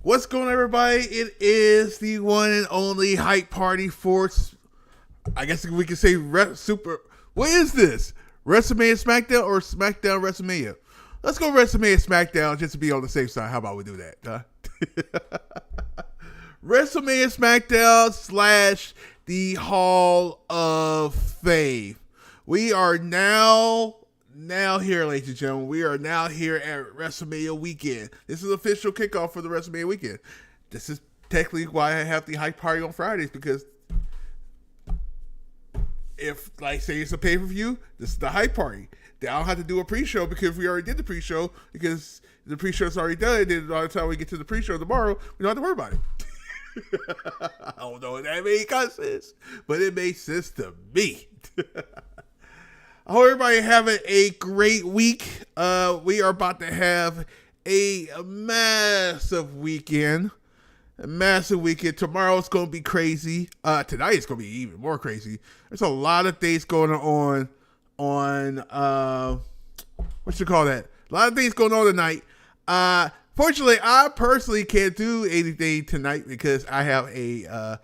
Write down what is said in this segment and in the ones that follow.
What's going on, everybody? It is the one and only hype party for, I guess we can say, super. What is this? WrestleMania Smackdown or Smackdown WrestleMania? Let's go WrestleMania Smackdown just to be on the safe side. How about we do that? Huh? WrestleMania Smackdown / the Hall of Fame. We are now here, ladies and gentlemen. We are now here at WrestleMania weekend. This is the official kickoff for the WrestleMania weekend. This is technically why I have the hype party on Fridays, because if, like, say it's a pay-per-view, this is the hype party. Then I don't have to do a pre-show because we already did the pre-show, because the pre-show is already done. And then by the time we get to the pre-show tomorrow, we don't have to worry about it. I don't know if that made sense, but it made sense to me. I hope everybody having a great week. We are about to have a massive weekend. Tomorrow's going to be crazy. Tonight is going to be even more crazy. There's a lot of things going on what you call that? A lot of things going on tonight. Fortunately, I personally can't do anything tonight because I have a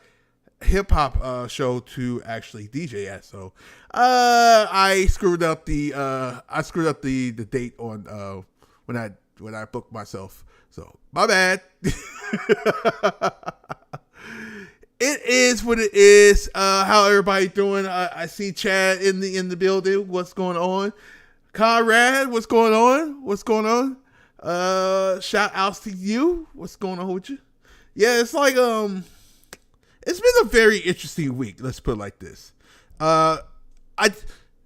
hip hop show to actually DJ at. So I screwed up the date on when I booked myself. So my bad. It is what it is. How everybody doing? I see Chad in the building. What's going on? Conrad, what's going on? Shout outs to you. What's going on with you? Yeah, it's like it's been a very interesting week. Let's put it like this.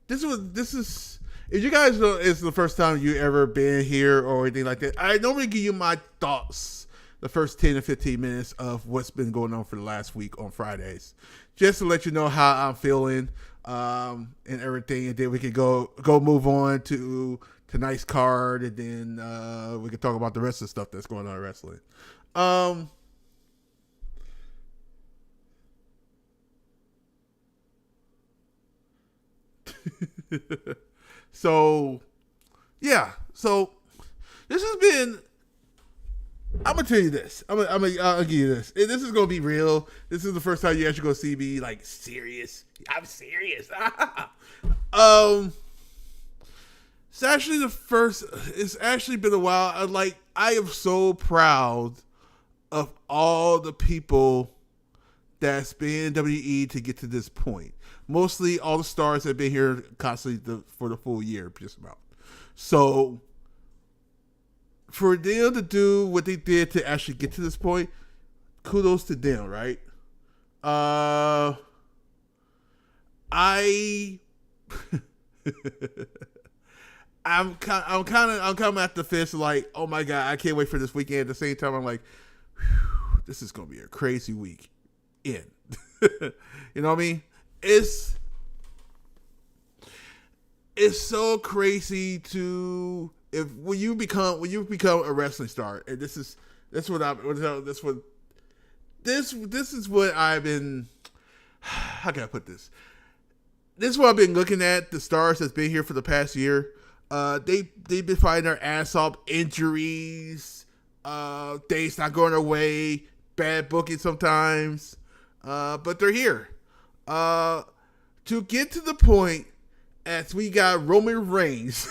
This is if you guys know it's the first time you ever been here or anything like that, I normally give you my thoughts the first 10 to 15 minutes of what's been going on for the last week on Fridays, just to let you know how I'm feeling and everything, and then we can go move on to tonight's card, and then we can talk about the rest of the stuff that's going on in wrestling. So this has been. I'm gonna tell you this. I'll give you this. This is gonna be real. This is the first time you actually go see me like serious. I'm serious. It's actually the first. It's actually been a while. I am so proud of all the people that's been in WWE to get to this point. Mostly all the stars that have been here constantly for the full year, just about. So for them to do what they did to actually get to this point, kudos to them, right? I'm kind of at the fist, like, oh my god, I can't wait for this weekend. At the same time, I'm like, this is gonna be a crazy week. You know what I mean? It's so crazy to when you become a wrestling star, and this is what I've been. How can I put this? This is what I've been looking at. The stars that's been here for the past year. They've been fighting their ass off, injuries, things not going their way, bad booking sometimes, but they're here. To get to the point as we got Roman Reigns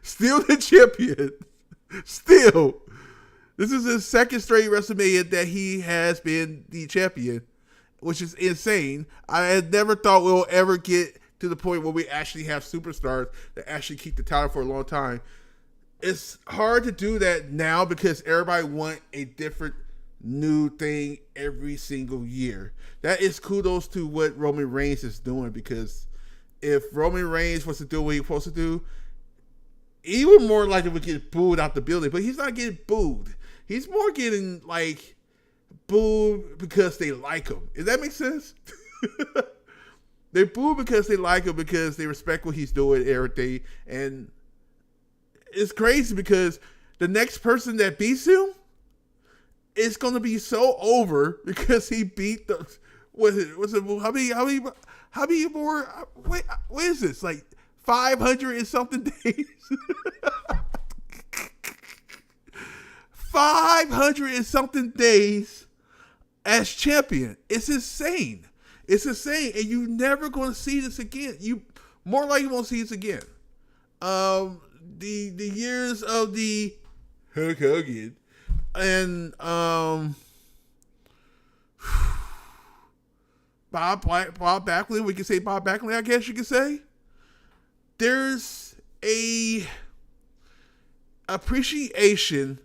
still the champion. Still, this is his second straight WrestleMania that he has been the champion, which is insane. I had never thought we'll ever get to the point where we actually have superstars that actually keep the title for a long time. It's hard to do that now because everybody wants a different new thing every single year. That is kudos to what Roman Reigns is doing, because if Roman Reigns was to do what he's supposed to do, he would more likely would get booed out the building. But he's not getting booed. He's more getting like booed because they like him. Does that make sense? They boo because they like him, because they respect what he's doing and everything. And it's crazy because the next person that beats him, it's going to be so over because he beat the, how many more, wait, what is this? Like 500 and something days? 500 and something days as champion. It's insane. It's insane, and you're never going to see this again. You more likely won't see this again. The years of the Hulk Hogan and Bob Backlund. We can say Bob Backlund, I guess you could say. There's a appreciation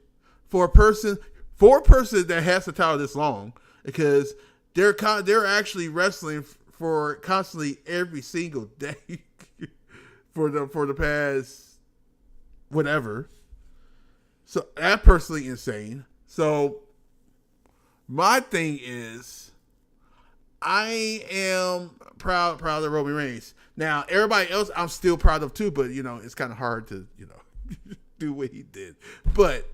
for a person that has the title this long, because they're actually wrestling for constantly every single day for the past whatever. So that's personally insane. So my thing is, I am proud of Roman Reigns. Now everybody else I'm still proud of too, but it's kind of hard to do what he did. But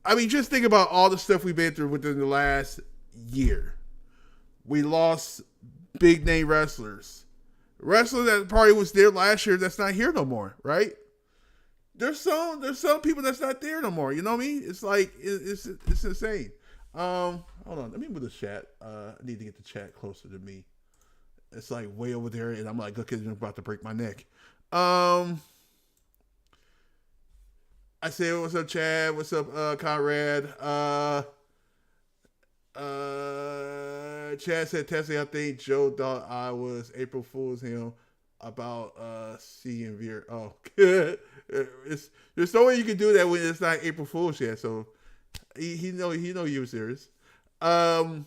I mean, just think about all the stuff we've been through within the last year. We lost big name wrestlers that probably was there last year that's not here no more, right? There's some people that's not there no more. You know what I mean? It's like it's insane. Hold on, let me move the chat. I need to get the chat closer to me. It's like way over there, and I'm like, okay, I'm about to break my neck. I said, what's up, Chad? What's up, Conrad? Chad said, Tessie, I think Joe thought I was April Fool's him about seeing Veer. Oh, there's no way you can do that when it's not April Fool's yet. So he know you were serious. Earl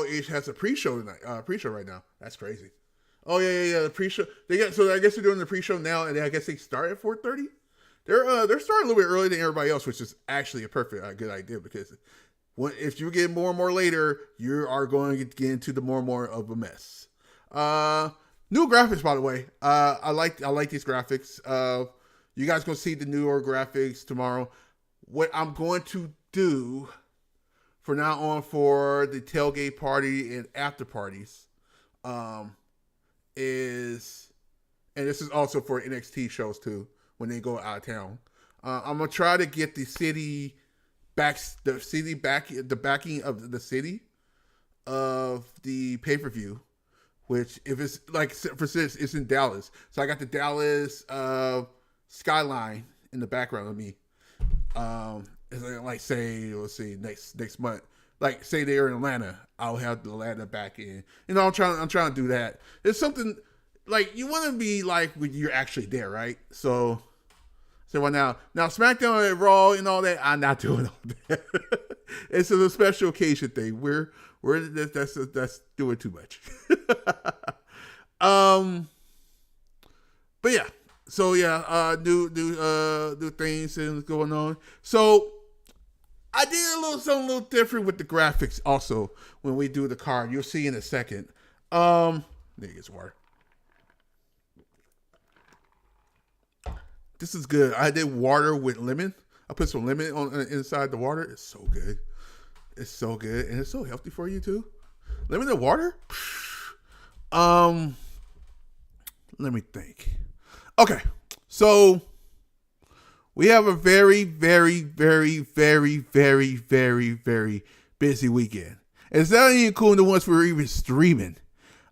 H has a pre-show tonight. Pre-show right now. That's crazy. Oh yeah. The pre-show. So I guess they're doing the pre-show now, and I guess they start at 4:30. They're starting a little bit earlier than everybody else, which is actually a perfect good idea, because if you get more and more later, you are going to get into the more and more of a mess. New graphics, by the way. I like these graphics. You guys gonna see the newer graphics tomorrow. What I'm going to do for now on for the tailgate party and after parties, is, and this is also for NXT shows too, when they go out of town. I'm gonna try to get the backing of the city of the pay-per-view, which, if it's like, for instance, it's in Dallas, so I got the Dallas skyline in the background of me. It's like, say, let's see, next month, like say they're in Atlanta, I'll have the Atlanta back in. I'm trying to do that. It's something like you want to be like when you're actually there, right? So now SmackDown and Raw and all that, I'm not doing all that. It's a special occasion thing. That's doing too much. But yeah. So yeah, new things and going on. So I did something a little different with the graphics also when we do the card. You'll see in a second. Niggas water. This is good. I did water with lemon. I put some lemon on inside the water. It's so good. It's so good, and it's so healthy for you too. Lemon and water. Let me think. Okay, so we have a very, very, very, very, very, very, very busy weekend. It's not even cool the ones we're even streaming.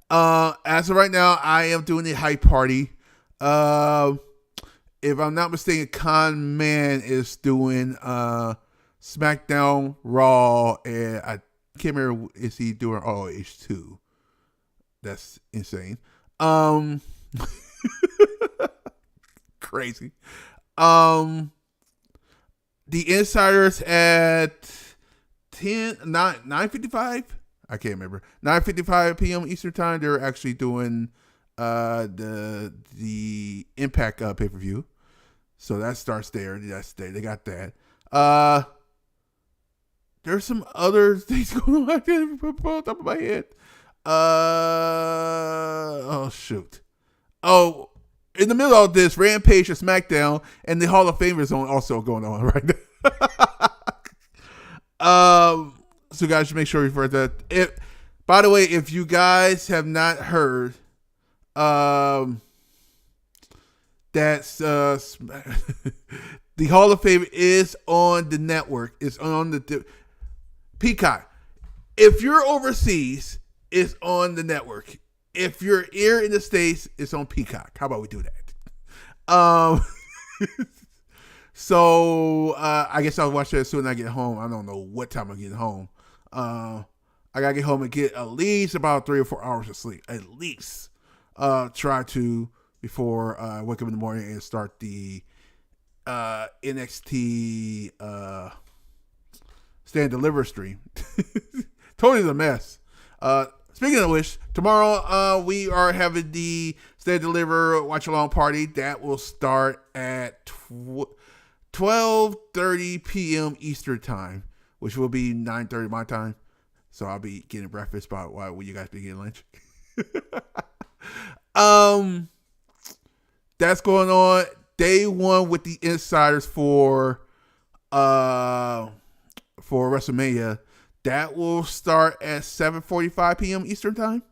As of right now, I am doing the hype party. If I'm not mistaken, Con Man is doing SmackDown, Raw, and I can't remember, is he doing ROH2? That's insane. Crazy. The Insiders at 9:55. I can't remember. 9:55 p.m. Eastern time. They're actually doing the Impact pay-per-view. So that starts there. They got that. There's some other things going on. I can't put on top of my head. Oh shoot. Oh, in the middle of this, Rampage and SmackDown and the Hall of Famers also going on right now. So guys, should make sure you refer to that. By the way, if you guys have not heard, That's the Hall of Fame is on the network. It's on the Peacock. If you're overseas, it's on the network. If you're here in the States, it's on Peacock. How about we do that? So I guess I'll watch that as soon as I get home. I don't know what time I'm getting home. I gotta get home and get at least about 3 or 4 hours of sleep. At least try to before I wake up in the morning and start the NXT Stand Deliver stream. Totally a mess. Speaking of which, tomorrow we are having the Stand Deliver Watch Along party. That will start at 12:30 p.m. Eastern time, which will be 9:30 my time. So I'll be getting breakfast. But why will you guys be getting lunch? That's going on. Day one with the insiders for Wrestlemania. That will start at 7:45 p.m. Eastern time.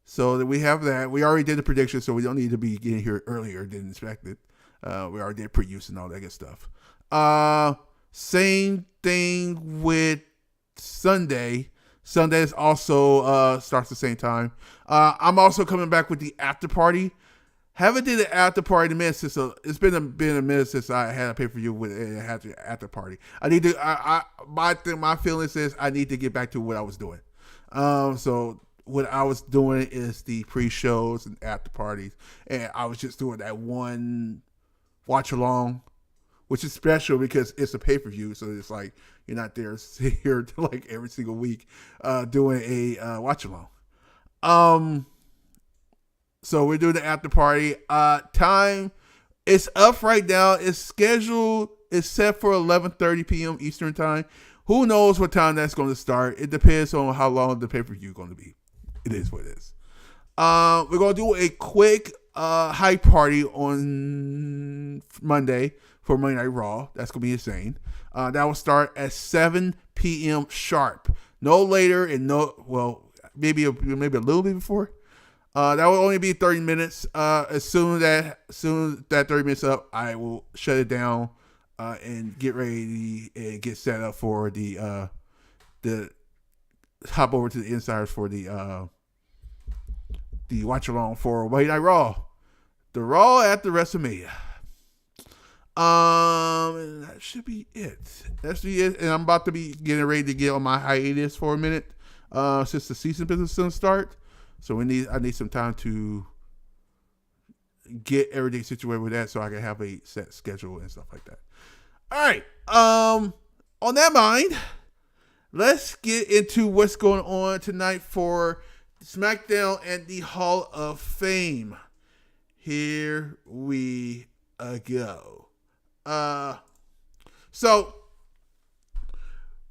So that we have that. We already did the prediction, so we don't need to be getting here earlier than expected. We already did pre-use and all that good stuff. Same thing with Sunday. Sunday is also starts the same time. I'm also coming back with the after party. Haven't did an after party in a minute since it's been a minute since I had a pay-per-view with it had the after party. I need to. My feelings is I need to get back to what I was doing. So what I was doing is the pre-shows and after parties, and I was just doing that one watch along, which is special because it's a pay-per-view. So it's like you're not there here like every single week doing a watch along. So we're doing the after party. Time it's up right now. It's scheduled. It's set for 11:30 p.m. Eastern time. Who knows what time that's going to start? It depends on how long the pay-per-view is going to be. It is what it is. We're going to do a quick hype party on Monday for Monday Night Raw. That's going to be insane. That will start at 7 p.m. sharp. No later and maybe a little bit before. That will only be 30 minutes. As soon as that 30 minutes up, I will shut it down and get ready and get set up for the hop over to the insiders for the watch along for Monday Night Raw, the Raw after WrestleMania. That should be it. That should be it. And I'm about to be getting ready to get on my hiatus for a minute since the season business is going to start. So I need some time to get everything situated with that so I can have a set schedule and stuff like that. All right. On that mind, let's get into what's going on tonight for Smackdown and the Hall of Fame. Here we go. So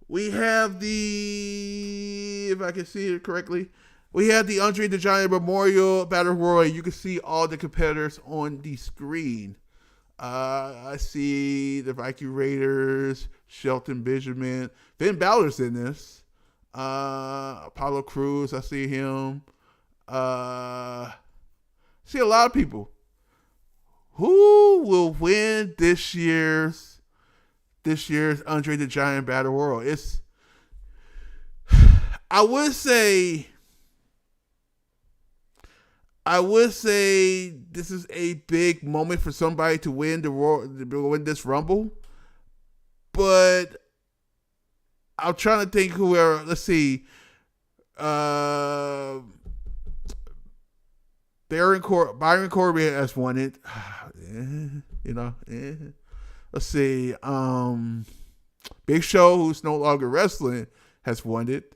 we have if I can see it correctly, we have the Andre the Giant Memorial Battle Royal. You can see all the competitors on the screen. I see the Viking Raiders, Shelton Benjamin, Finn Balor's in this. Apollo Crews, I see him. See a lot of people. Who will win this year's Andre the Giant Battle Royal? I would say this is a big moment for somebody to win this Rumble, but I'm trying to think whoever. Let's see, Byron Corbin has won it. Let's see, Big Show, who's no longer wrestling, has won it.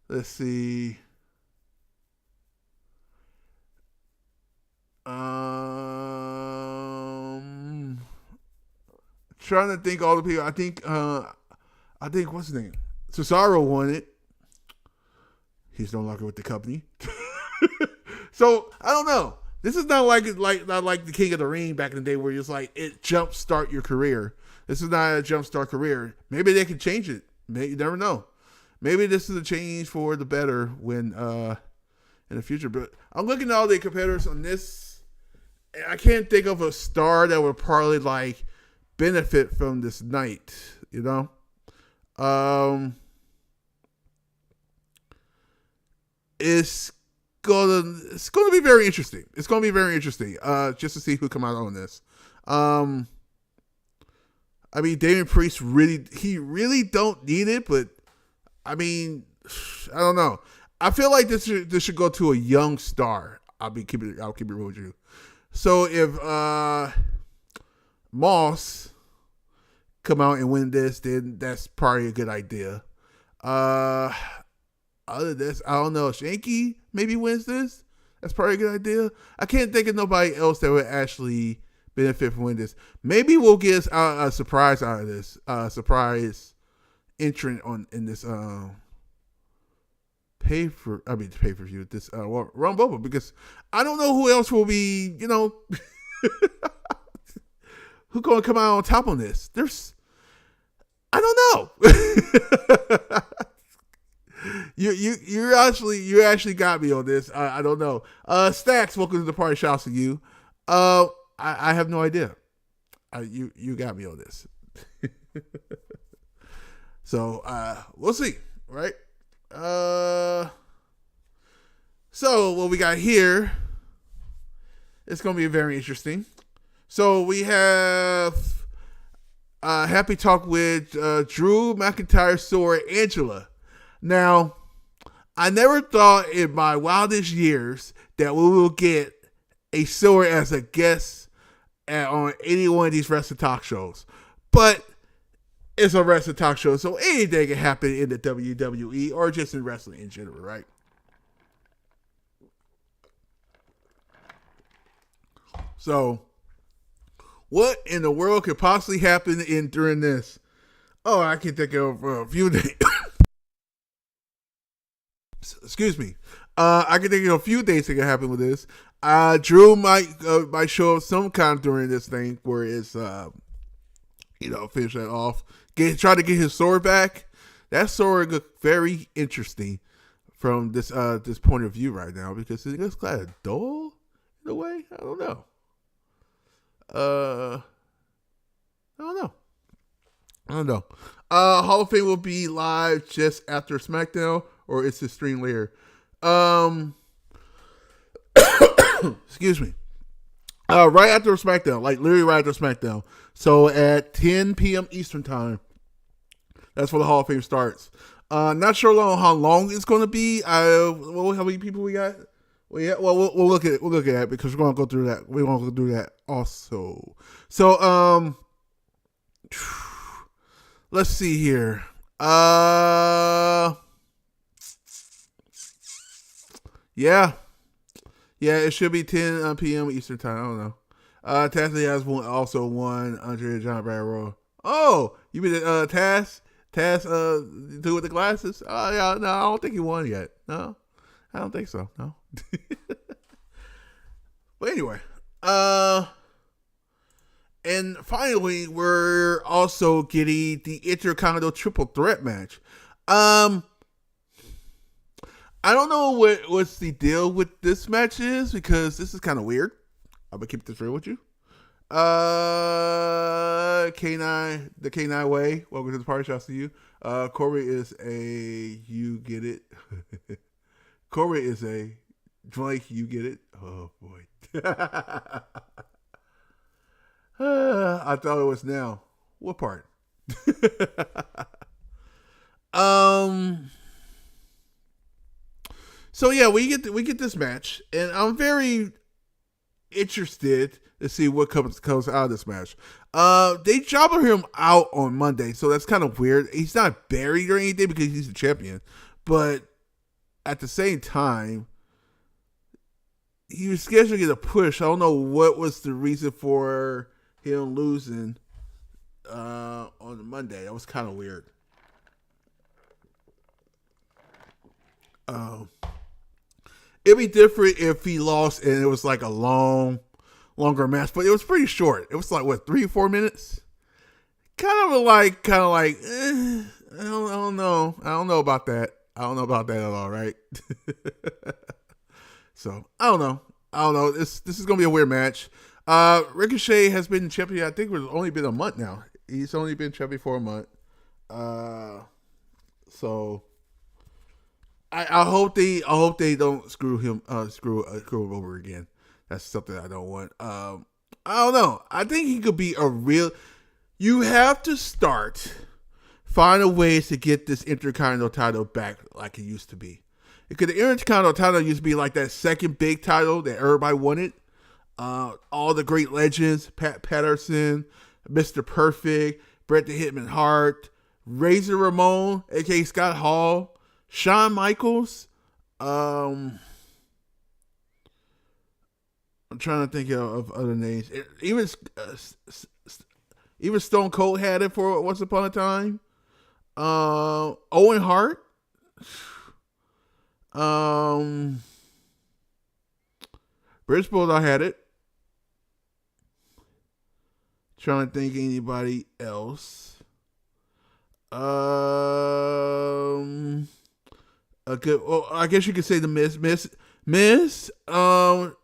Let's see. Trying to think all the people. I think what's his name? Cesaro won it. He's no longer with the company. So I don't know. This is not like the King of the Ring back in the day where it's like it jumpstart your career. This is not a jumpstart career. Maybe they can change it. You never know. Maybe this is a change for the better when in the future. But I'm looking at all the competitors on this, and I can't think of a star that would probably like benefit from this night. You know, it's gonna be very interesting. It's gonna be very interesting. Just to see who come out on this. I mean, Damian Priest really don't need it, but I mean, I don't know. I feel like this should go to a young star. I'll keep it real with you. So if Moss come out and win this, then that's probably a good idea. Other than this, I don't know. Shanky maybe wins this. That's probably a good idea. I can't think of nobody else that would actually benefit from winning this. Maybe we'll get a surprise out of this. Surprise entrant in this pay-per-view, this Rumble, because I don't know who else will be, who gonna come out on top on this. I don't know. You actually got me on this. I don't know. Stacks, welcome to the party. Shouts to you. I have no idea. You got me on this. So we'll see, right? So what we got here, it's gonna be very interesting. So we have Happy Talk with Drew McIntyre, Sora, Angela. Now, I never thought in my wildest years that we will get a Sora as a guest on any one of these wrestling talk shows. But it's a wrestling talk show, so anything can happen in the WWE or just in wrestling in general, right? So, what in the world could possibly happen during this? Oh, I can think of a few days. Excuse me. I can think of a few days that can happen with this. Drew might show up some kind during this thing where it's finish that off. Try to get his sword back. That sword look very interesting from this point of view right now, because it looks kind of dull in a way. I don't know. Hall of Fame will be live just after SmackDown, or it's a stream later. Excuse me. Right after SmackDown, like literally right after SmackDown. So at 10 p.m. Eastern time, that's where the Hall of Fame starts. Not sure how long it's going to be. How many people we got? Well, yeah. Well, we'll look at it because we're going to go through that. We're going to go through that also. So let's see here. Yeah, it should be 10 p.m. Eastern time. I don't know. TAZZY has also won Andre the Giant Battle Royal. Oh, you mean Taz? Dude with the glasses? Oh, yeah, no, I don't think he won yet. No, I don't think so. No. But anyway, and finally, we're also getting the Intercontinental Triple Threat match. I don't know what's the deal with this match is, because this is kind of weird. I'm gonna keep this real with you. K9, the K9 way. Welcome to the party. Shouts to you. Corey is a you get it. Corey is a Drake. You get it. Oh boy. I thought it was now. What part? So yeah, we get this match, and I'm very interested to see what comes out of this match. They jobber him out on Monday, so that's kind of weird. He's not buried or anything because he's the champion, but at the same time, he was scheduled to get a push. I don't know what was the reason for him losing on Monday. That was kind of weird. It'd be different if he lost and it was like a longer match, but it was pretty short. It was like, what, 3-4 minutes? Kind of like, I don't know. I don't know about that. I don't know about that at all, right? So I don't know. This is gonna be a weird match. Ricochet has been champion. I think it's only been a month now. He's only been champion for a month. So I hope they don't screw him over again. That's something I don't want. I don't know. I think he could be a real. You have to find a ways to get this Intercontinental title back like it used to be. Because the Intercontinental title used to be like that second big title that everybody wanted. All the great legends, Pat Patterson, Mr. Perfect, Bret the Hitman Hart, Razor Ramon, aka Scott Hall, Shawn Michaels. I'm trying to think of other names. Even Stone Cold had it for once upon a time. Owen Hart. British Bulldog had it. Trying to think of anybody else. A good. Well, I guess you could say the Miz.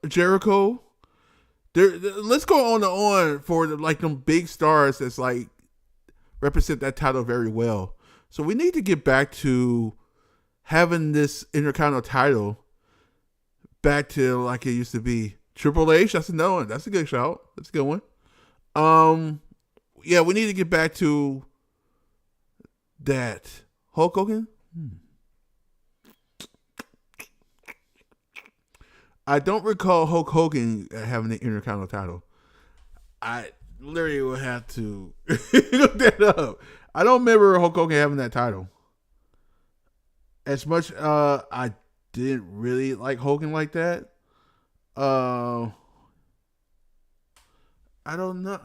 Jericho. Let's go on for like them big stars that's like represent that title very well. So we need to get back to having this Intercontinental title back to like it used to be. Triple H, that's another one. That's a good shout. That's a good one. Yeah, we need to get back to that. Hulk Hogan? I don't recall Hulk Hogan having the Intercontinental title. I literally will have to look that up. I don't remember Hulk Hogan having that title. As much I didn't really like Hogan like that. I don't know.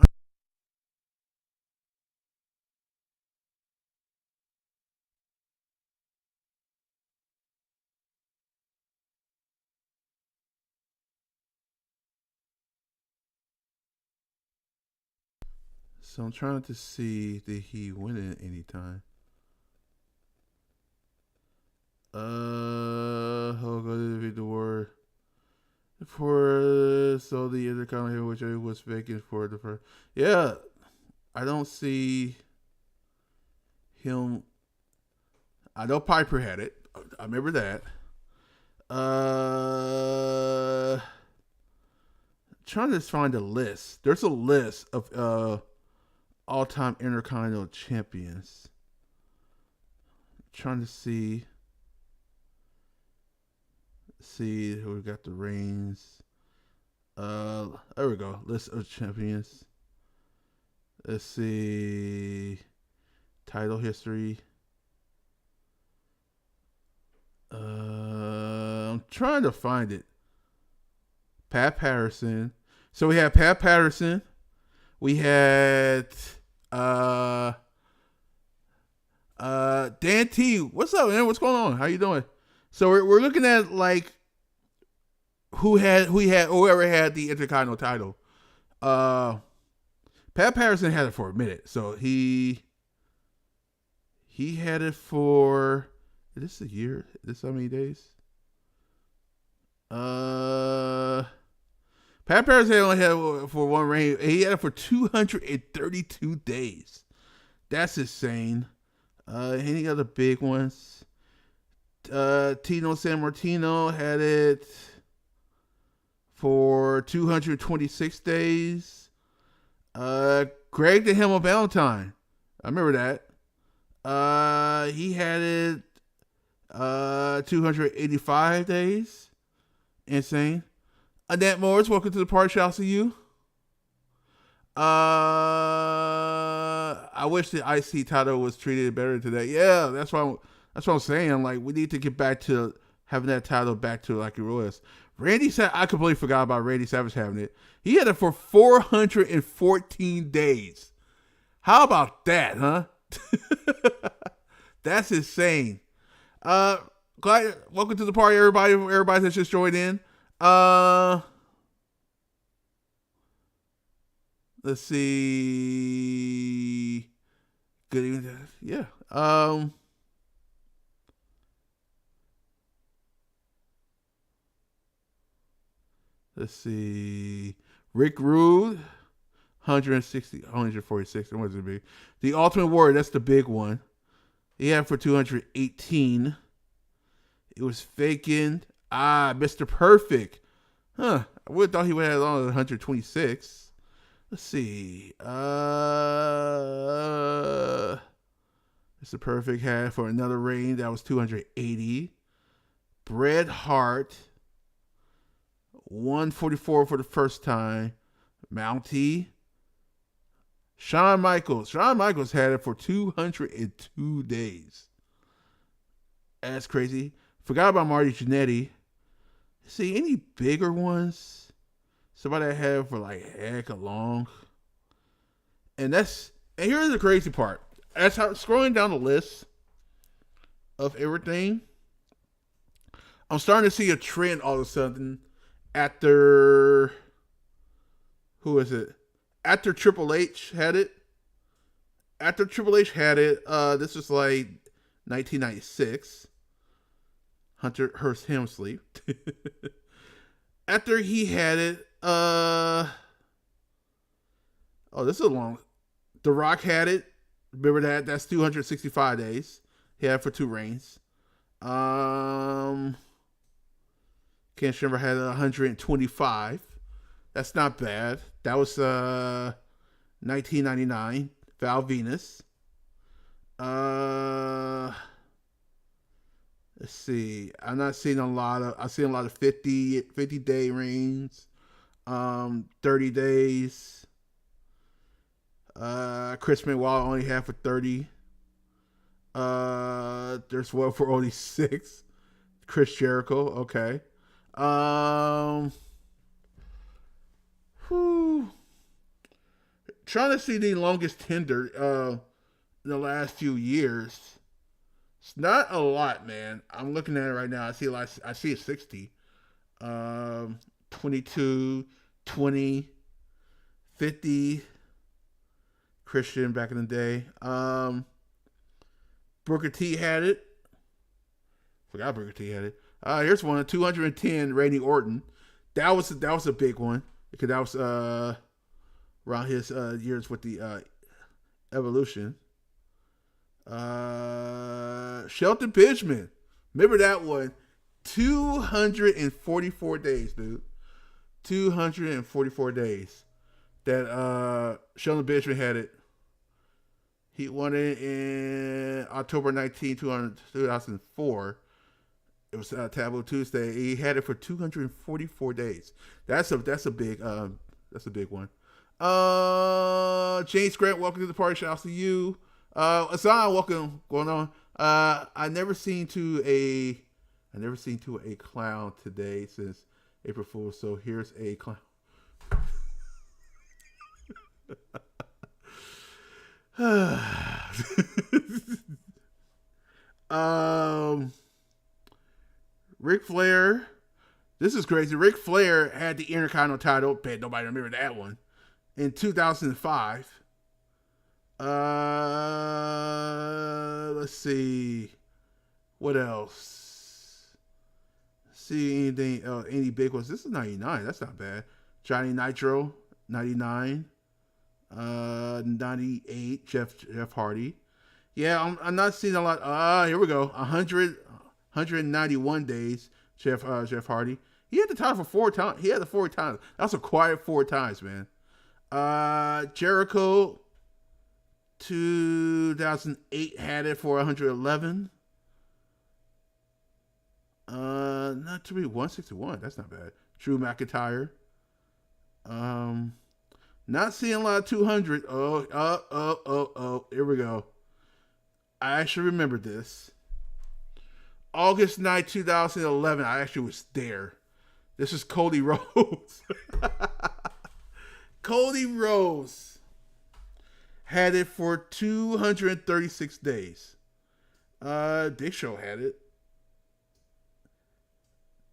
So I'm trying to see, did he win it any time? Hulk Hogan defeated the war for so the Intercontinental, which was vacant for the first. Yeah, I don't see him. I know Piper had it. I remember that. Trying to find a list. There's a list of all-time Intercontinental champions. Trying to see who we got the reigns. There we go. List of champions. Let's see. Title history. I'm trying to find it. Pat Patterson. So we had Pat Patterson. We had Dan T. What's up, man? What's going on? How you doing? So we're looking at like whoever had the Intercontinental title. Pat Patterson had it for a minute. So he had it for, is this a year? Is this how many days? Pat Patterson only had it for one reign. He had it for 232 days. That's insane. Any other big ones? Tino San Martino had it for 226 days. Greg the Hammer Valentine. I remember that. He had it 285 days. Insane. Annette Morris, welcome to the party. Shouts to you. I wish the IC title was treated better today. Yeah, that's what I'm saying. Like, we need to get back to having that title back to like it was. Randy Savage, I completely forgot about Randy Savage having it. He had it for 414 days. How about that, huh? That's insane. Glad, welcome to the party, everybody. Everybody that's just joined in. Let's see. Good evening. Yeah. Let's see. Rick Rude, 160, 146. What does it be? The Ultimate Warrior, that's the big one. He had for 218. It was faking. Mr. Perfect. Huh. I would have thought he would have on 126. Let's see. Mr. Perfect had for another reign. That was 280. Bret Hart, 144 for the first time. Mountie. Shawn Michaels. Shawn Michaels had it for 202 days. That's crazy. Forgot about Marty Jannetty. See, any bigger ones? Somebody I had for like heck long. And here's the crazy part. As I'm scrolling down the list of everything, I'm starting to see a trend all of a sudden after, who is it? After Triple H had it. After Triple H had it, this was like 1996. Hunter Hearst Helmsley. After he had it, this is a long. The Rock had it. Remember that? That's 265 days. He had it for 2 reigns. Ken Shimmer had 125. That's not bad. That was 1999. Val Venus. Let's see. I've seen a lot of 50 day reigns. 30 days. Chris Benoit only had for 30. There's one for only 6. Chris Jericho, okay. Trying to see the longest tender in the last few years. It's not a lot, man. I'm looking at it right now. I see a 60. 22, 20, 50. Christian back in the day. Booker T had it. Forgot Booker T had it. Here's one, 210, Randy Orton. That was a big one because that was around his years with the Evolution. Shelton Benjamin. Remember that one? 244 days, dude. 244 days that Shelton Benjamin had it. He won it in October 19, 2004. It was Taboo Tuesday. He had it for 244 days. That's a big one. James Grant, welcome to the party. Shout out to you. Assan, welcome. Going on. I never seen to a clown today since April Fool's. So here's a clown. Ric Flair. This is crazy. Ric Flair had the Intercontinental title. Bet nobody remember that one. In 2005. Let's see. What else? See anything else? Any big ones? This is 99. That's not bad. Johnny Nitro, 99. 98. Jeff Hardy. Yeah, I'm not seeing a lot. Here we go. 191 days. Jeff Hardy. He had the title for 4 times. He had the 4 times. That's a quiet 4 times, man. Jericho, 2008 had it for 111. Not to be 161. That's not bad. Drew McIntyre. Not seeing a lot of 200. Oh. Here we go. I actually remember this. August 9, 2011. I actually was there. This is Cody Rhodes. Cody Rhodes had it for 236 days. Big Show had it.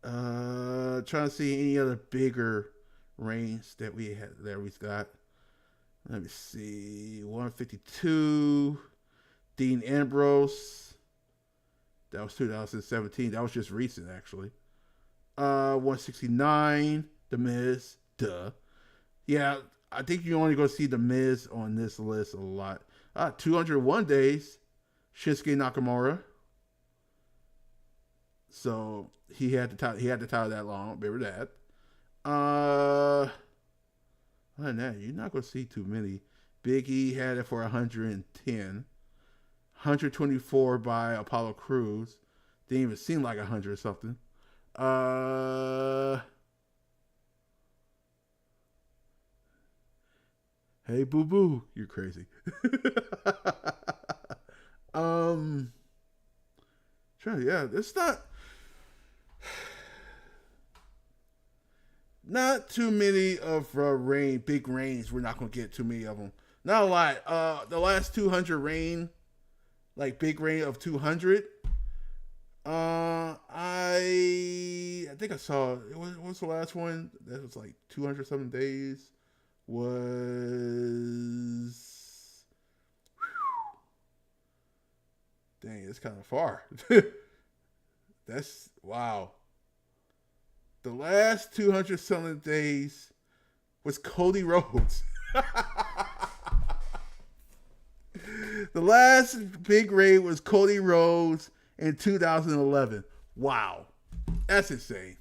Trying to see any other bigger reigns that we've got. Let me see. 152. Dean Ambrose. That was 2017. That was just recent, actually. 169. The Miz, duh. Yeah, I think you're only going to see The Miz on this list a lot. 201 days, Shinsuke Nakamura. So he had the title that long. Remember that. Other than that, you're not going to see too many. Big E had it for 110. 124 by Apollo Crews. Didn't even seem like 100 or something. Hey, boo boo, you're crazy. Yeah, it's not too many of big reigns. We're not gonna get too many of them. Not a lot. The last 200 reign, like big reign of 200. I think I saw. What was the last one? That was like 200 something days. Was dang, it's kind of far. That's wow. The last 200 something days was Cody Rhodes. The last big raid was Cody Rhodes in 2011. Wow. That's insane.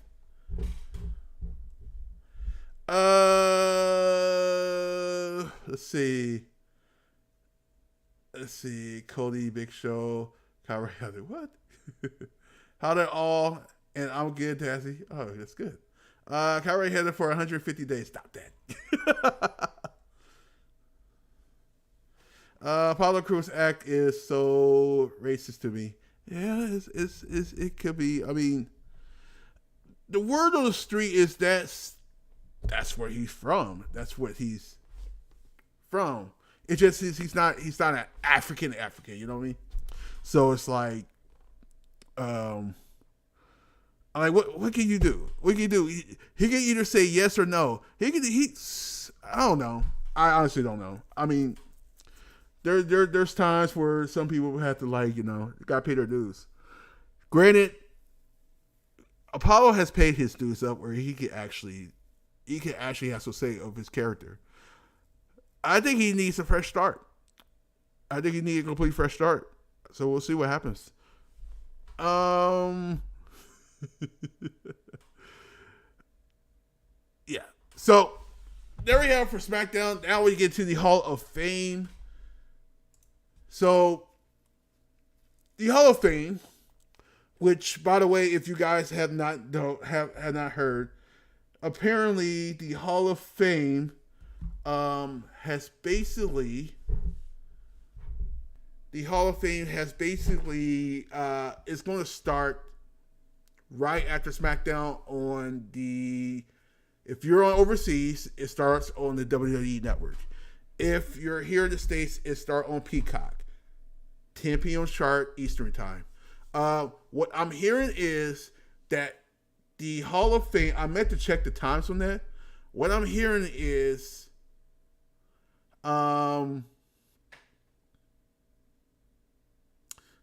Let's see. Cody, Big Show, Kyrie. What? How did all? And I'm good, Tazzy. Oh, that's good. Kyrie headed for 150 days. Stop that. Apollo Crews' act is so racist to me. Yeah, it could be. I mean, the word on the street is that's where he's from. That's what he's from. It just is he's not an African. You know what I mean? So it's like, like what can you do? What can you do? He can either say yes or no. I don't know. I honestly don't know. I mean, there's times where some people have to got to pay their dues. Granted, Apollo has paid his dues up where he can actually have some say of his character. I think he needs a fresh start. I think he needs a complete fresh start. So we'll see what happens. Yeah. So there we have it for SmackDown. Now we get to the Hall of Fame. So the Hall of Fame, which by the way, if you guys have not heard, apparently the Hall of Fame has basically is going to start right after SmackDown if you're on overseas, it starts on the WWE Network. If you're here in the States, it starts on Peacock, 10 p.m. sharp Eastern time. What I'm hearing is that the Hall of Fame, I meant to check the times on that. What I'm hearing is how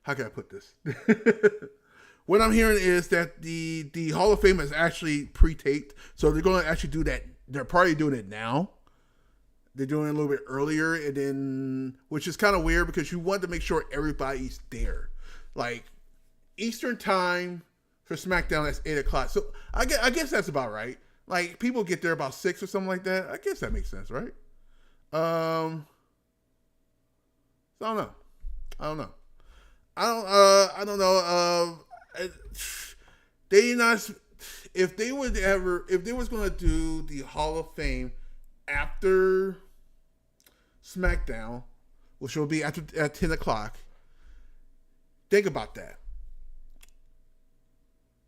can I put this? What I'm hearing is that the Hall of Fame is actually pre-taped. So they're going to actually do that. They're probably doing it now. They're doing it a little bit earlier, and then, which is kind of weird because you want to make sure everybody's there. Like, Eastern time for SmackDown, that's 8 o'clock. So I guess that's about right. Like, people get there about 6 or something like that. I guess that makes sense, right? So I don't know. I don't know. If they was going to do the Hall of Fame after SmackDown, which will be at 10 o'clock, think about that.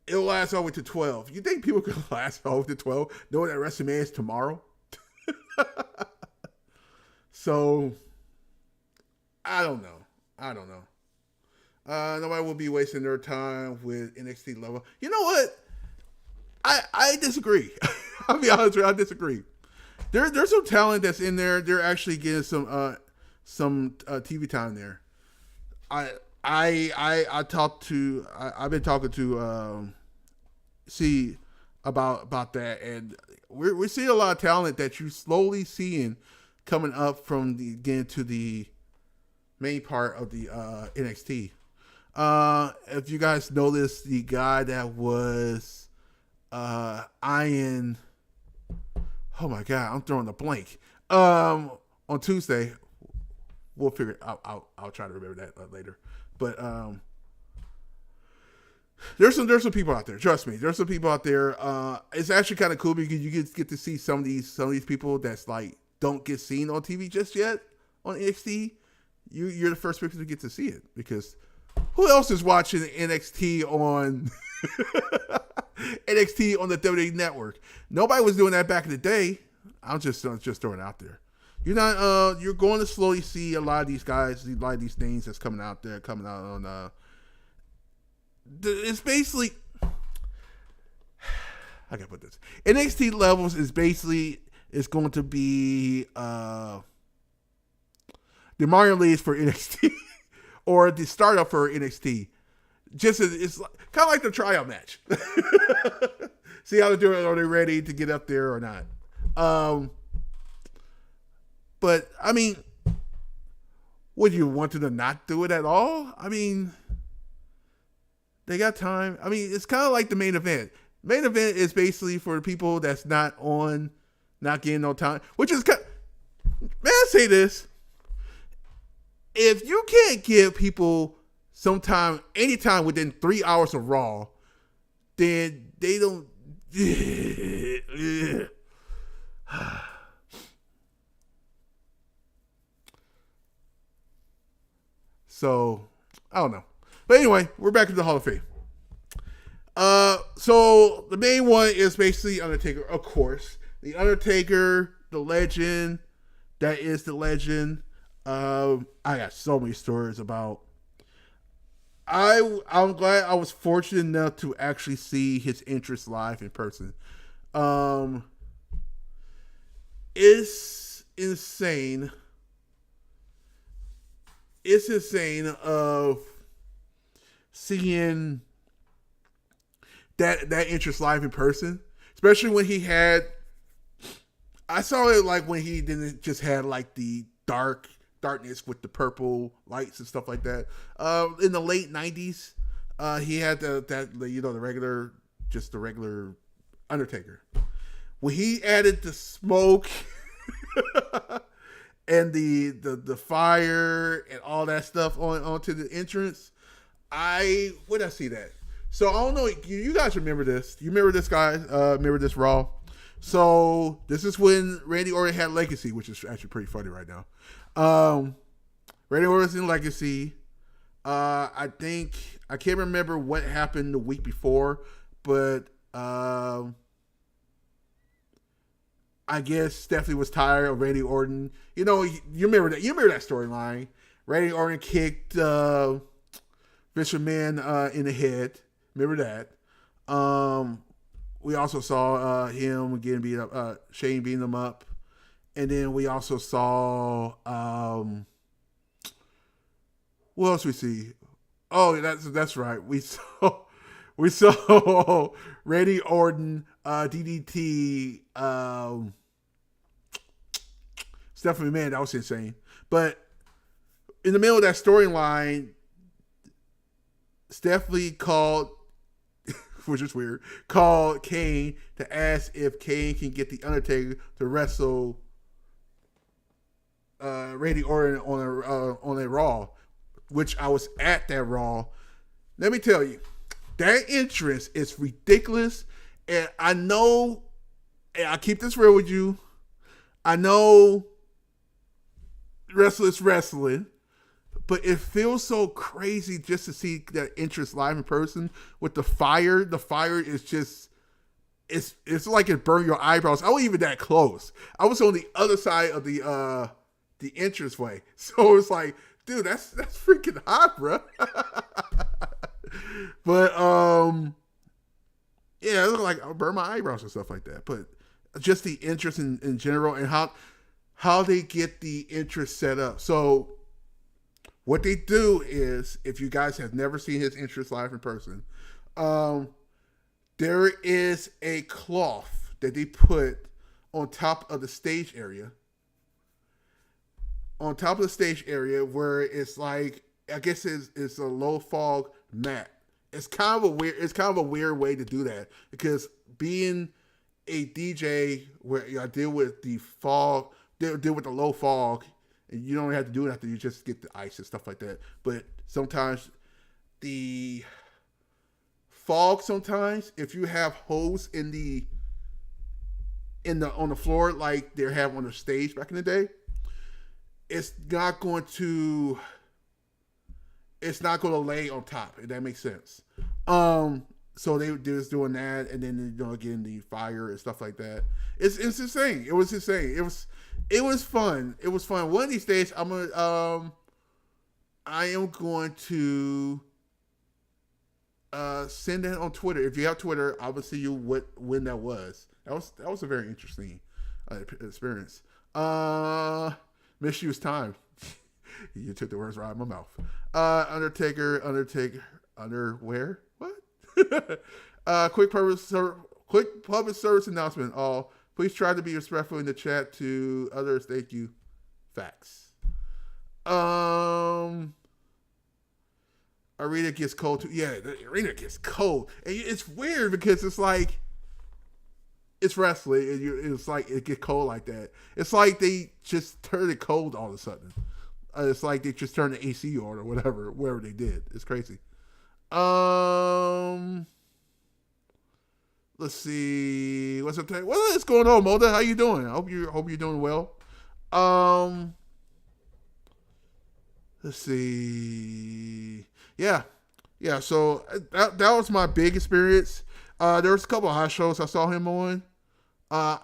It'll last all the way to 12. You think people could last all the way to 12 knowing that Wrestlemania is tomorrow? So, I don't know. Nobody will be wasting their time with NXT level. You know what? I disagree. I'll be honest with you, I disagree. There's some talent that's in there. They're actually getting some TV time there. I've been talking to about that, and we're seeing a lot of talent that you're slowly seeing coming up from the getting to the main part of the NXT. If you guys noticed, the guy that was Iron, oh my god, I'm throwing a blank. On Tuesday, we'll figure it out. I'll try to remember that later. But there's some people out there. Trust me, there's some people out there. It's actually kind of cool because you get to see some of these people that's like don't get seen on TV just yet on NXT. You're the first person to get to see it, because who else is watching NXT on NXT on the WWE Network? Nobody was doing that back in the day. I'm just throwing it out there. You're going to slowly see a lot of these guys, a lot of these things that's coming out on. It's basically, I gotta put this. NXT levels is going to be the Mario Leagues for NXT or the startup for NXT. It's kind of like the tryout match. See how they're doing. Are they ready to get up there or not? But I mean, would you want them to not do it at all? I mean, they got time. I mean, it's kind of like the main event. Main event is basically for people that's not getting no time. Which is kind of, may I say this? If you can't give people anytime within 3 hours of Raw, then they don't. So, I don't know. But anyway, we're back to the Hall of Fame. So the main one is basically Undertaker, of course. The Undertaker, the legend, that is the legend. I got so many stories about. I'm glad I was fortunate enough to actually see his entrance live in person. It's insane. It's insane of seeing that interest live in person, especially when he had. I saw it like when he didn't just had like the darkness with the purple lights and stuff like that. In the late 90s, he had the regular Undertaker. When he added the smoke and the fire and all that stuff onto the entrance, I see that. So I don't know. You guys remember this? You remember this, guys? Remember this Raw? So this is when Randy Orton had Legacy, which is actually pretty funny right now. Randy Orton's in Legacy. I think I can't remember what happened the week before, but I guess Stephanie was tired of Randy Orton. You know, you remember that. You remember that storyline. Randy Orton kicked Vince McMahon in the head. Remember that. We also saw him getting beat up. Shane beating him up, and then we also saw what else we see? Oh, that's right. We saw Randy Orton DDT Stephanie McMahon. That was insane. But in the middle of that storyline, Stephanie called, which is weird, called Kane to ask if Kane can get the Undertaker to wrestle Randy Orton on a Raw, which I was at that Raw. Let me tell you, that entrance is ridiculous, and I know, and I keep this real with you, I know wrestling, but it feels so crazy just to see that entrance live in person with the fire. The fire is just, it's like it burned your eyebrows. I wasn't even that close. I was on the other side of the entrance way. So it's like, dude, that's freaking hot, bro. But yeah, it looked like I burned my eyebrows and stuff like that. But just the interest in general and how they get the interest set up. So what they do is, if you guys have never seen his interest live in person, there is a cloth that they put on top of the stage area. On top of the stage area where it's like, I guess it's a low fog mat. It's kind of a weird way to do that, because being a DJ where I deal with the fog, deal with the low fog, and you don't have to do it after you just get the ice and stuff like that. But sometimes the fog, if you have holes on the floor like they have on the stage back in the day, it's not going to lay on top, if that makes sense. So they're just doing that, and then again the fire and stuff like that. It's insane. It was insane. It was fun. It was fun. One of these days, I am going to send that on Twitter. If you have Twitter, I will see you when that was. That was a very interesting experience. Misuse time. You took the words right out of my mouth. Undertaker, underwear? What? Quick public service announcement. Please try to be respectful in the chat to others. Thank you. Facts. Arena gets cold too. Yeah, the arena gets cold. And it's weird because it's like, it's wrestling, and it's like it gets cold like that. It's like they just turned it cold all of a sudden. It's like they just turned the AC on or whatever they did. It's crazy. Let's see. What's up? What is going on, Moda? How you doing? I hope you're doing well. Let's see. Yeah. So that was my big experience. There was a couple of hot shows I saw him on. I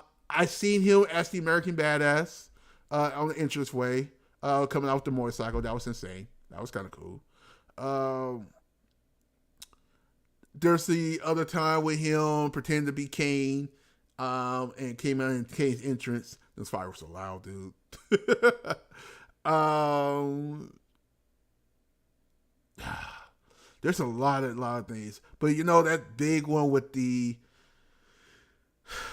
seen him as the American Badass on the Entrance Way, coming out with the motorcycle. That was insane. That was kind of cool. There's the other time with him pretending to be Kane, and came out in Kane's entrance. This fire was so loud, dude. There's a lot of things, but that big one with the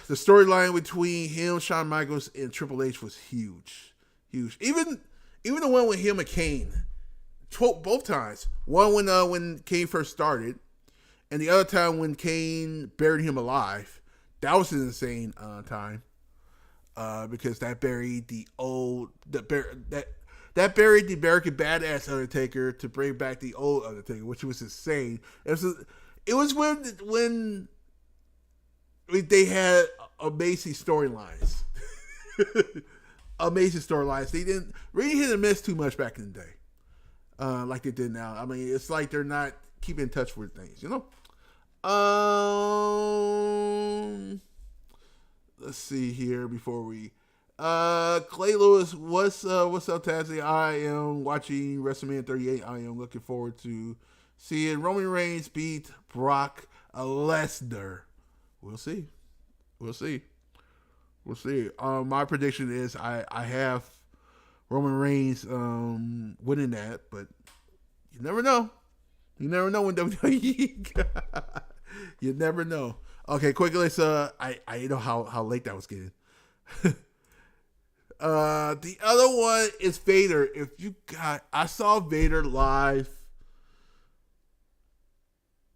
storyline between him, Shawn Michaels, and Triple H was huge. Even the one with him and Kane, both times. One when Kane first started, and the other time when Kane buried him alive. That was an insane time, because that buried the American Badass Undertaker to bring back the old Undertaker, which was insane. It was when they had amazing storylines. Amazing storylines. They didn't really hit and miss too much back in the day, like they did now. I mean, it's like they're not keeping in touch with things, Let's see here before we. Clay Lewis, what's up, Tazzy? I am watching WrestleMania 38. I am looking forward to seeing Roman Reigns beat Brock Lesnar. We'll see. My prediction is I have Roman Reigns winning that, but you never know. You never know when WWE. You never know. Okay, quickly. So I know how late that was getting. The other one is Vader. I saw Vader live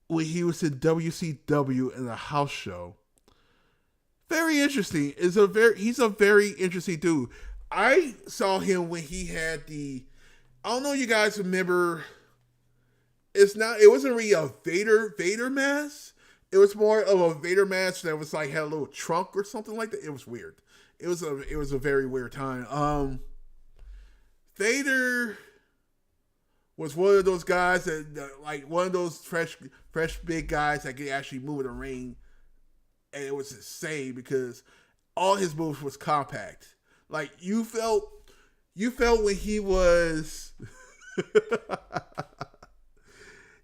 when he was in WCW in a house show. Very interesting. He's a very interesting dude. I saw him when he had I don't know if you guys remember. It wasn't really a Vader mask. It was more of a Vader mask that was like had a little trunk or something like that. It was weird. It was a very weird time. Vader was one of those guys that like one of those fresh big guys that could actually move in the ring, and it was insane because all his moves was compact. Like you felt when he was,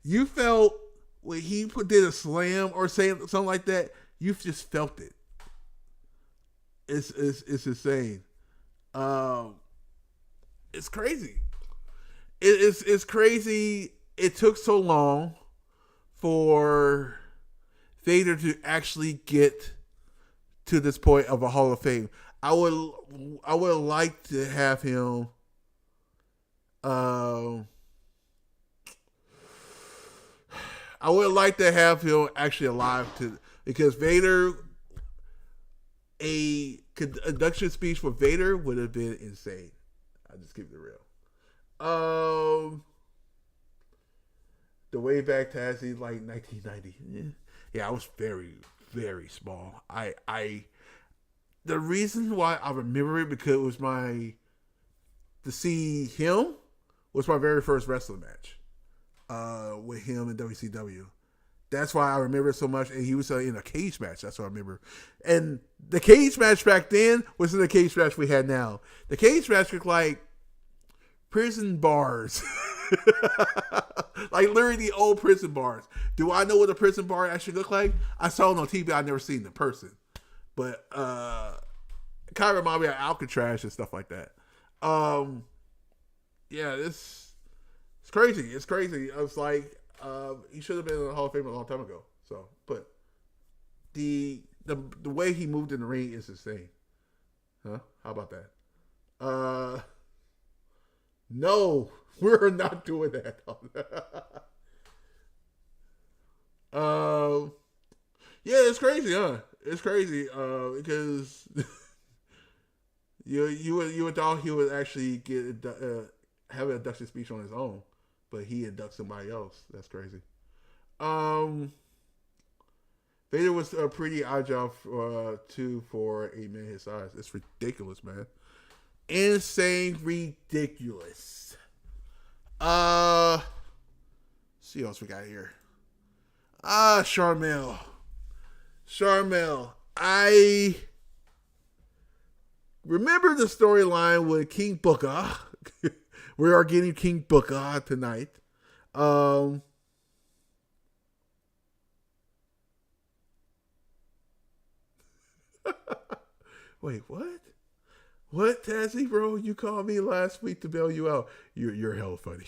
you felt when he did a slam or something like that. You just felt it. It's insane. It's crazy. It's crazy. It took so long for Vader to actually get to this point of a Hall of Fame. I would like to have him. I would like to have him actually alive because Vader, a induction speech for Vader would have been insane. I'll just keep it real. The way back Tazzy, like 1990. Yeah, I was very, very small. The reason why I remember it because it was to see him was my very first wrestling match with him in WCW. That's why I remember it so much. And he was in a cage match. That's what I remember. And the cage match back then wasn't the cage match we had now. The cage match looked like prison bars. Like literally the old prison bars. Do I know what a prison bar actually looked like? I saw it on TV. I never seen it in person. But it kind of reminded me of Alcatraz and stuff like that. Yeah, it's crazy. It's crazy. I was like, he should have been in the Hall of Fame a long time ago. So, but the way he moved in the ring is insane. Huh? How about that? No, we're not doing that. Yeah, it's crazy, huh? It's crazy, because you would thought he would actually get have an induction speech on his own, but he inducts somebody else. That's crazy. Vader was a pretty odd job too for a man his size. It's ridiculous, man. Insane, ridiculous. See what else we got here. Sharmell. I remember the storyline with King Booker. We are getting King Booker tonight. Wait, what? What, Tazzy, bro? You called me last week to bail you out. You're hella funny.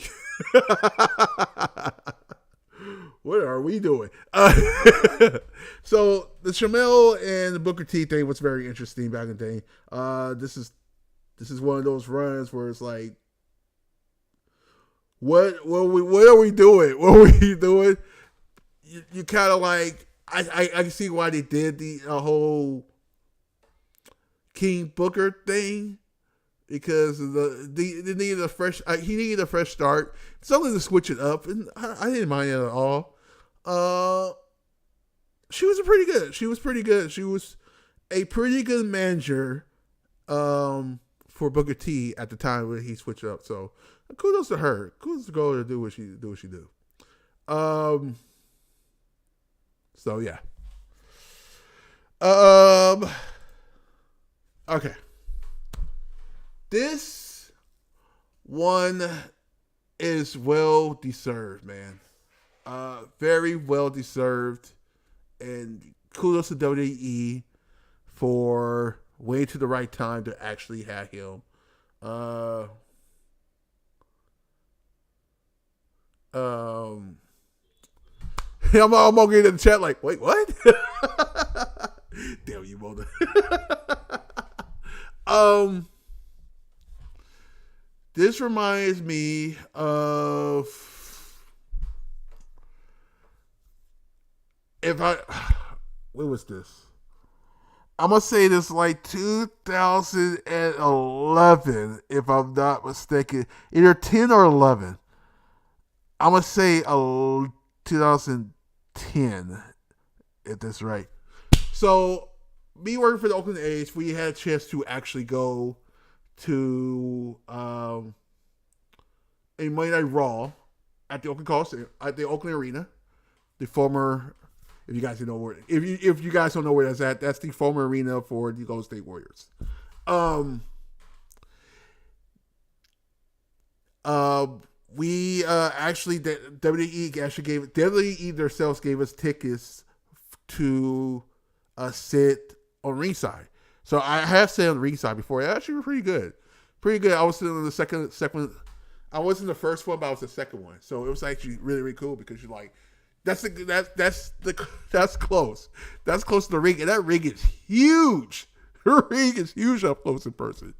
What are we doing? So the Sharmell and the Booker T thing was very interesting back in the day. This is one of those runs where it's like, what are we doing? What are we doing? You kind of like, I can see why they did the whole King Booker thing, because they needed a fresh. He needed a fresh start, something to switch it up, and I didn't mind it at all. She was pretty good. She was a pretty good manager for Booker T at the time when he switched up. So kudos to her. Kudos to go to do what she do. So yeah. Okay. This one is well deserved, man. Very well deserved. And kudos to WWE for waiting to the right time to actually have him. I'm gonna get in the chat like, wait, what? Damn you, mother. This reminds me of what was this? I'm gonna say this like 2011, if I'm not mistaken, either 10 or 11. I'm gonna say 2010, if that's right. So, me working for the Oakland A's, we had a chance to actually go to a Monday Night Raw at the Oakland Coliseum, at the Oakland Arena. The former, if you guys don't know where, if you guys don't know where that's at, that's the former arena for the Golden State Warriors. We actually WWE themselves gave us tickets to sit on ringside. So I have sat on ringside before. It actually was pretty good. I was sitting in the second. I wasn't the first one, but I was the second one. So it was actually really, really cool because That's close. That's close to the ring, and that ring is huge. The ring is huge up close in person.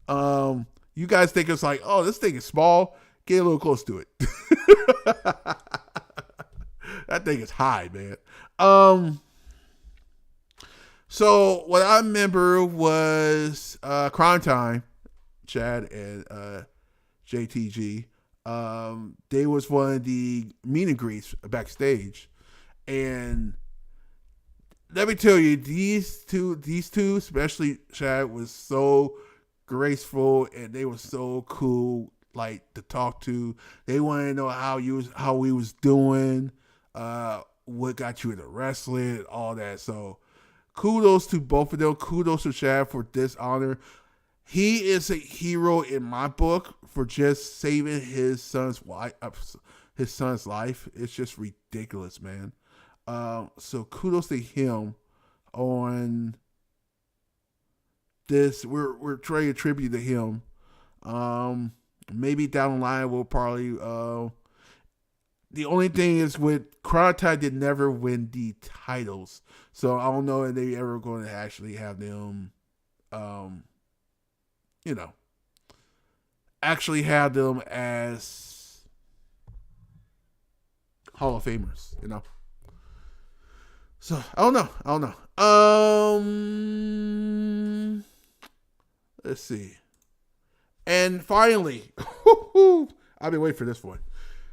You guys think it's like, oh, this thing is small. Get a little close to it. That thing is high, man. So what I remember was Crime Time, Chad and JTG. They was one of the meet and greets backstage, and let me tell you, these two, especially Chad, was so graceful and they were so cool, like to talk to. They wanted to know how we was doing, what got you into wrestling, all that. So kudos to both of them. Kudos to Chad for this honor. He is a hero in my book for just saving his son's life. It's just ridiculous, man. So kudos to him on this. We're trying to tribute to him. Maybe down the line we'll probably. The only thing is with Karate did never win the titles, so I don't know if they ever going to actually have them. Actually have them as Hall of Famers, So I don't know. Let's see. And finally, I've been waiting for this one.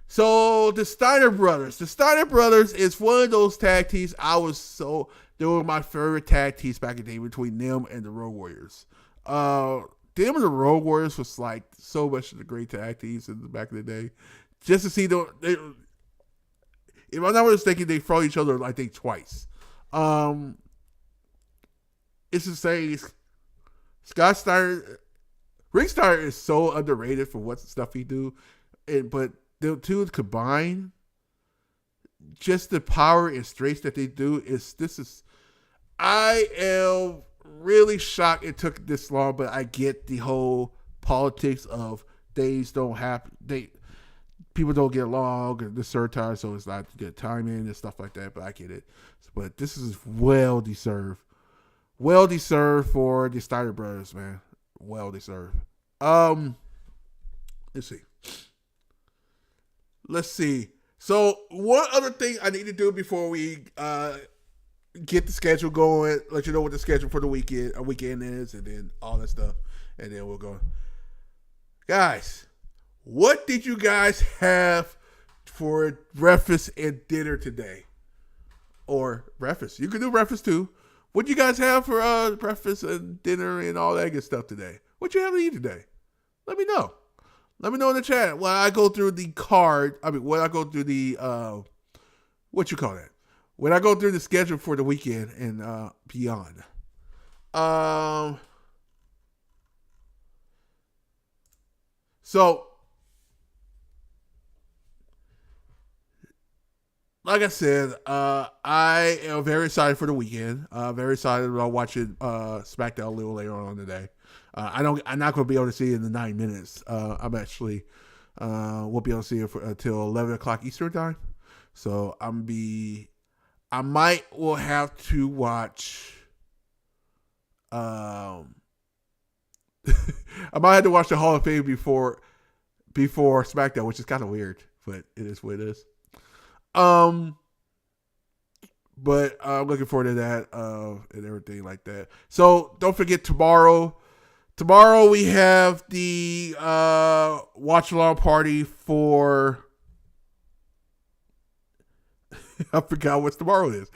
So the Steiner Brothers. The Steiner Brothers is one of those tag teams they were my favorite tag teams back in the day between them and the Road Warriors. Them and the Road Warriors was like so much of the great tag teams in the back of the day. Just to see them, if I'm not mistaken, they fought each other I think twice. It's insane. Scott Steiner, Rick Steiner is so underrated for what stuff he do, but the two combined, just the power and strength that they do I am really shocked it took this long, but I get the whole politics of people don't get along at this certain time, so it's not good timing and stuff like that, but I get it. But this is well deserved for the Steiner Brothers, man. Well deserved. Let's see. So one other thing I need to do before we get the schedule going, let you know what the schedule for the weekend is, and then all that stuff, and then we'll go. Guys, what did you guys have for breakfast and dinner today? Or breakfast. You can do breakfast too. What do you guys have for breakfast and dinner and all that good stuff today? What you have to eat today? Let me know. Let me know in the chat when I go through the when I go through the what you call that? When I go through the schedule for the weekend and beyond. So, like I said, I am very excited for the weekend. Very excited about watching SmackDown a little later on today. I'm not going to be able to see it in the 9 minutes. I'm actually won't be able to see it until 11 o'clock Eastern time. So I will have to watch. I might have to watch the Hall of Fame before SmackDown, which is kind of weird, but it is what it is. But I'm looking forward to that and everything like that. So don't forget tomorrow. Tomorrow we have the watch along party for. I forgot what tomorrow is.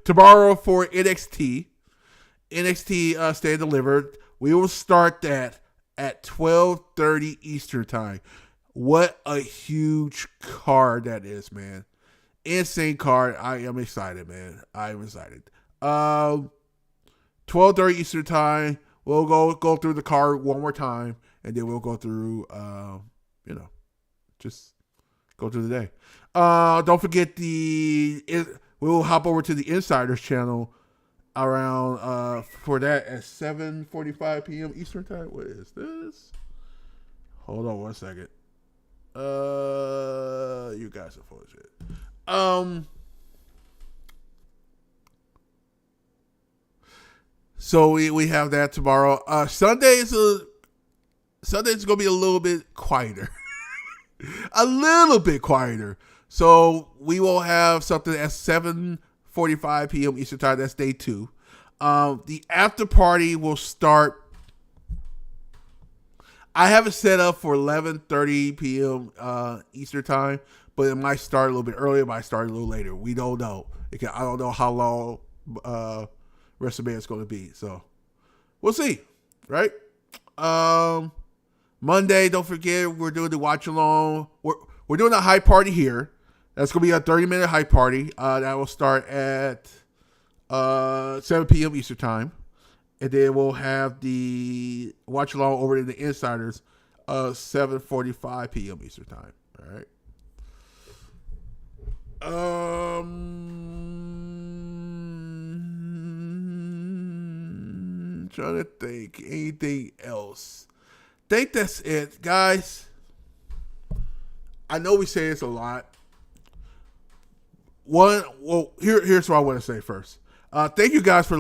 Tomorrow for NXT. NXT Stand Delivered. We will start that at 12:30 Eastern time. What a huge card that is, man. Insane card. I am excited, man. I am excited. 12:30 Eastern time. We'll go through the card one more time, and then we'll go through, just go through the day. Don't forget we'll hop over to the Insiders channel around for that at 7:45 p.m. Eastern time. What is this? Hold on one second. You guys are full of shit. So we have that tomorrow. Sunday's gonna be a little bit quieter. A little bit quieter. So we will have something at 7:45 p.m. Eastern Time. That's day 2. The after party will start. I have it set up for 11:30 p.m. Eastern Time, but it might start a little bit earlier. It might start a little later. We don't know. I don't know how long WrestleMania is going to be. So we'll see. Right? Monday, don't forget, we're doing the watch along. We're doing a hype party here. That's going to be a 30-minute hype party. That will start at 7 p.m. Eastern Time. And then we'll have the watch along over in the Insiders 7:45 p.m. Eastern Time. All right. Trying to think anything else. Think that's it, guys. I know we say this a lot. Here's what I want to say first. Thank you guys for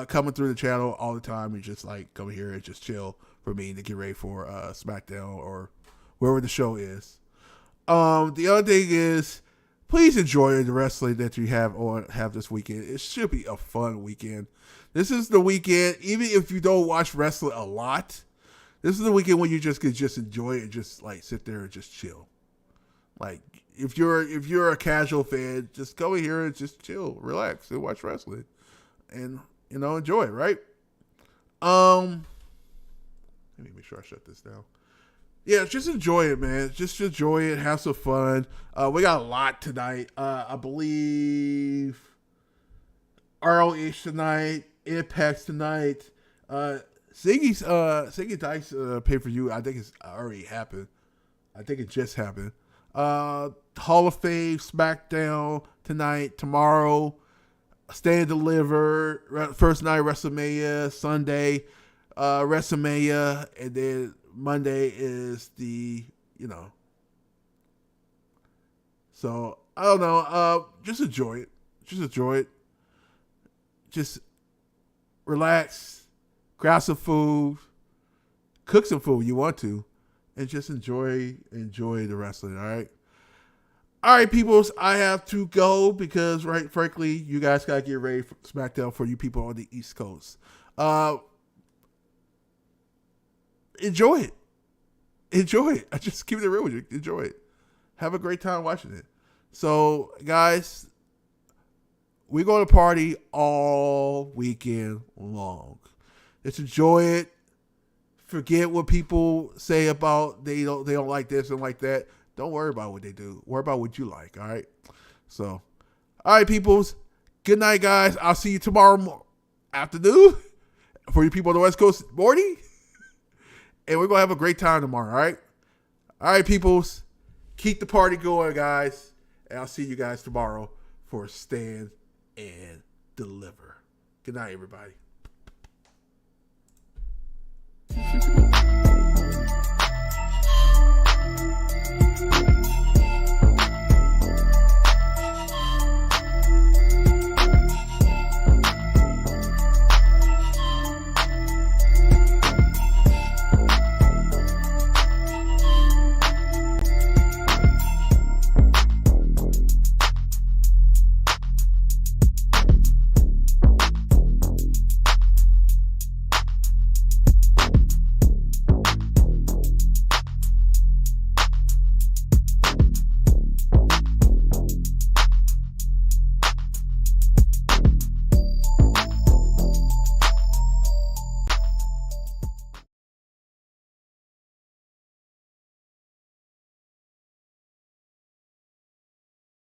coming through the channel all the time and just come here and just chill for me to get ready for Smackdown or wherever the show is. The other thing is, please enjoy the wrestling that you have this weekend. It should be a fun weekend. This is the weekend, even if you don't watch wrestling a lot, this is the weekend when you just can just enjoy it and just sit there and just chill. If you're a casual fan, just go in here and just chill, relax, and watch wrestling, and enjoy it. Right? Let me make sure I shut this down. Yeah, just enjoy it, man. Just enjoy it. Have some fun. We got a lot tonight. I believe ROH tonight, Impact tonight. Ziggy Dice pay-per-view, I think it's already happened. I think it just happened. Hall of Fame, Smackdown tonight, tomorrow, Stand and Deliver, first night WrestleMania, Sunday, WrestleMania, and then Monday is So, I don't know, just enjoy it. Just relax, grab some food, cook some food you want to, and just enjoy the wrestling, all right? All right, peoples, I have to go because, frankly, you guys got to get ready for SmackDown for you people on the East Coast. Enjoy it. I just keep it real with you. Enjoy it. Have a great time watching it. So, guys, we're going to party all weekend long. Just enjoy it. Forget what people say about they don't like this and like that. Don't worry about what they do. Worry about what you like, all right? So, all right, peoples. Good night, guys. I'll see you tomorrow afternoon. For you people on the West Coast, morning. And we're going to have a great time tomorrow, all right? All right, peoples. Keep the party going, guys. And I'll see you guys tomorrow for Stand and Deliver. Good night, everybody.